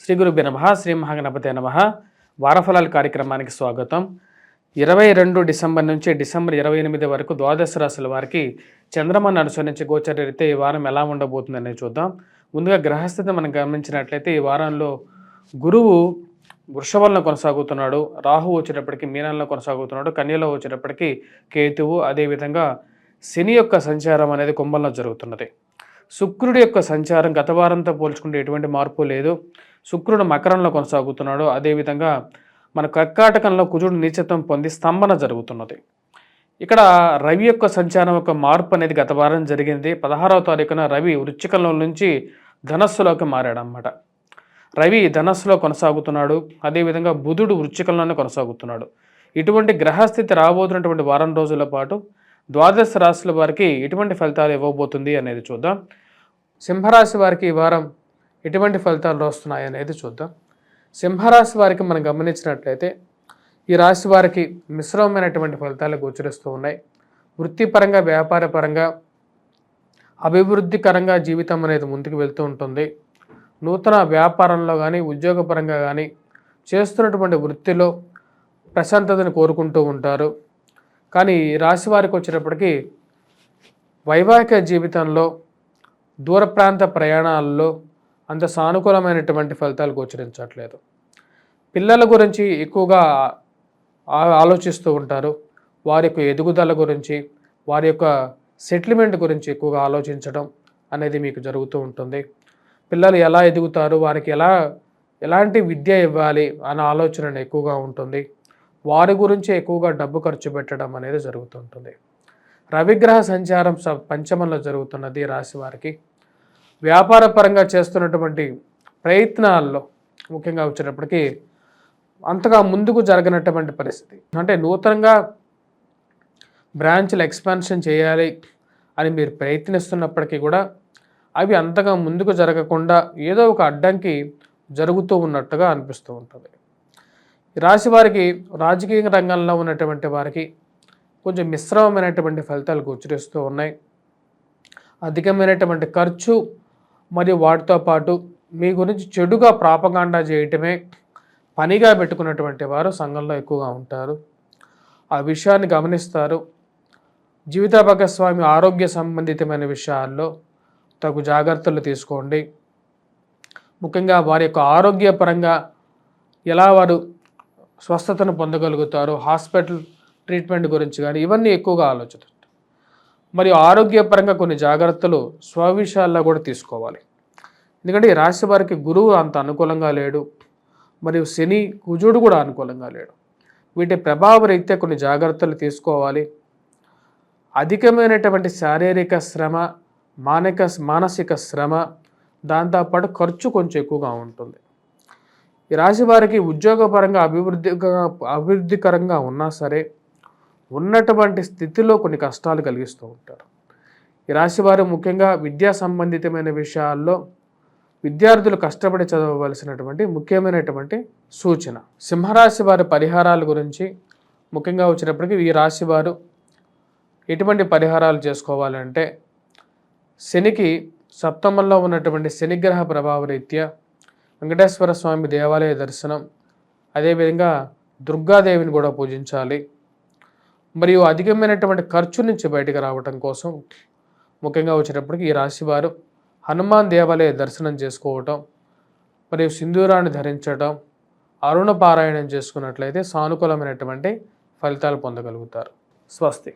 శ్రీ గురుభ్యో నమః. శ్రీ మహాగణపతే నమః. వారఫలాల కార్యక్రమానికి స్వాగతం. 22 డిసెంబర్ నుంచి డిసెంబర్ 28 వరకు ద్వాదశ రాశుల వారికి చంద్రమాను అనుసరించి గోచరరీత్యా ఈ వారం ఎలా ఉండబోతుందనేది చూద్దాం. ముందుగా గ్రహస్థితి మనం గమనించినట్లయితే ఈ వారంలో గురువు వృషభంలో కొనసాగుతున్నాడు, రాహువు వచ్చేటప్పటికి మీనంలో కొనసాగుతున్నాడు, కన్యలో వచ్చేటప్పటికి కేతువు, అదేవిధంగా శని యొక్క సంచారం అనేది కుంభంలో జరుగుతున్నది. శుక్రుడి యొక్క సంచారం గత వారంతో పోల్చుకుంటే ఎటువంటి మార్పు లేదు. శుక్రుడు మకరంలో కొనసాగుతున్నాడు, అదేవిధంగా మన కర్కాటకంలో కుజుడు నీచత్వం పొంది స్తంభన జరుగుతున్నది. ఇక్కడ రవి యొక్క సంచారం యొక్క మార్పు అనేది గత వారం జరిగింది. 16వ తారీఖున రవి వృశ్చికంలో నుంచి ధనస్సులోకి మారాడనమాట. రవి ధనస్సులో కొనసాగుతున్నాడు, అదేవిధంగా బుధుడు వృశ్చికంలోనే కొనసాగుతున్నాడు. ఇటువంటి గ్రహస్థితి రాబోతున్నటువంటి వారం రోజుల పాటు ద్వాదశ రాశుల వారికి ఎటువంటి ఫలితాలు ఇవ్వబోతుంది అనేది చూద్దాం. సింహరాశి వారికి ఈ వారం ఎటువంటి ఫలితాలు వస్తున్నాయి అనేది చూద్దాం. సింహరాశి వారికి మనం గమనించినట్లయితే ఈ రాశి వారికి మిశ్రమమైనటువంటి ఫలితాలు గోచరిస్తూ ఉన్నాయి. వృత్తిపరంగా, వ్యాపారపరంగా, అభివృద్ధికరంగా జీవితం అనేది ముందుకు వెళ్తూ ఉంటుంది. నూతన వ్యాపారంలో కానీ, ఉద్యోగపరంగా కానీ, చేస్తున్నటువంటి వృత్తిలో ప్రశాంతతను కోరుకుంటూ ఉంటారు. కానీ ఈ రాశి వారికి వచ్చేటప్పటికి వైవాహిక జీవితంలో, దూర ప్రాంత ప్రయాణాల్లో అంత సానుకూలమైనటువంటి ఫలితాలు గోచరించట్లేదు. పిల్లల గురించి ఎక్కువగా ఆలోచిస్తూ ఉంటారు. వారి యొక్క ఎదుగుదల గురించి, వారి యొక్క సెటిల్మెంట్ గురించి ఎక్కువగా ఆలోచించడం అనేది మీకు జరుగుతూ ఉంటుంది. పిల్లలు ఎలా ఎదుగుతారు, వారికి ఎలాంటి విద్య ఇవ్వాలి అనే ఆలోచన ఎక్కువగా ఉంటుంది. వారి గురించి ఎక్కువగా డబ్బు ఖర్చు పెట్టడం అనేది జరుగుతుంటుంది. రవిగ్రహ సంచారం పంచమంలో జరుగుతున్నది రాశి వారికి. వ్యాపార పరంగా చేస్తున్నటువంటి ప్రయత్నాల్లో ముఖ్యంగా వచ్చేటప్పటికి అంతగా ముందుకు జరగనటువంటి పరిస్థితి. అంటే నూతనంగా బ్రాంచ్లు ఎక్స్పాన్షన్ చేయాలి అని మీరు ప్రయత్నిస్తున్నప్పటికీ కూడా అవి అంతగా ముందుకు జరగకుండా ఏదో ఒక అడ్డంకి జరుగుతూ ఉన్నట్టుగా అనిపిస్తూ ఉంటుంది. ఈ రాశి వారికి రాజకీయ రంగంలో ఉన్నటువంటి వారికి కొంచెం మిశ్రమమైనటువంటి ఫలితాలు గోచరిస్తూ ఉన్నాయి. అధికమైనటువంటి ఖర్చు మరియు వాటితో పాటు మీ గురించి చెడుగా ప్రాపగాండా చేయటమే పనిగా పెట్టుకున్నటువంటి వారు సంఘంలో ఎక్కువగా ఉంటారు. ఆ విషయాన్ని గమనిస్తారు. జీవిత భాగస్వామి ఆరోగ్య సంబంధితమైన విషయాల్లో తగు జాగ్రత్తలు తీసుకోండి. ముఖ్యంగా వారి యొక్క ఆరోగ్యపరంగా ఎలా వారు స్వస్థతను పొందగలుగుతారు, హాస్పిటల్ ట్రీట్మెంట్ గురించి కానీ ఇవన్నీ ఎక్కువగా ఆలోచిస్తారు. మరియు ఆరోగ్యపరంగా కొన్ని జాగ్రత్తలు స్వవిషయాల్లో కూడా తీసుకోవాలి. ఎందుకంటే ఈ రాశి వారికి గురువు అంత అనుకూలంగా లేడు, మరియు శని, కుజుడు కూడా అనుకూలంగా లేడు. వీటి ప్రభావ రీత్యా కొన్ని జాగ్రత్తలు తీసుకోవాలి. అధికమైనటువంటి శారీరక శ్రమ, మానసిక శ్రమ, దాంతోపాటు ఖర్చు కొంచెం ఎక్కువగా ఉంటుంది. ఈ రాశి వారికి ఉద్యోగపరంగా అభివృద్ధికరంగా ఉన్నా సరే ఉన్నటువంటి స్థితిలో కొన్ని కష్టాలు కలిగిస్తూ ఉంటారు. ఈ రాశి వారు ముఖ్యంగా విద్యా సంబంధితమైన విషయాల్లో విద్యార్థులు కష్టపడి చదవవలసినటువంటి ముఖ్యమైనటువంటి సూచన. సింహరాశి వారి పరిహారాల గురించి ముఖ్యంగా వచ్చినప్పటికీ ఈ రాశి వారు ఎటువంటి పరిహారాలు చేసుకోవాలంటే శనికి సప్తమంలో ఉన్నటువంటి శనిగ్రహ ప్రభావ రీత్యా వెంకటేశ్వర స్వామి దేవాలయ దర్శనం, అదేవిధంగా దుర్గాదేవిని కూడా పూజించాలి. మరియు అధికమైనటువంటి ఖర్చు నుంచి బయటకు రావటం కోసం ముఖ్యంగా వచ్చేటప్పటికి ఈ రాశివారు హనుమాన్ దేవాలయ దర్శనం చేసుకోవటం, మరియు సింధూరాన్ని ధరించడం, అరుణ పారాయణం చేసుకున్నట్లయితే సానుకూలమైనటువంటి ఫలితాలు పొందగలుగుతారు. స్వస్తి.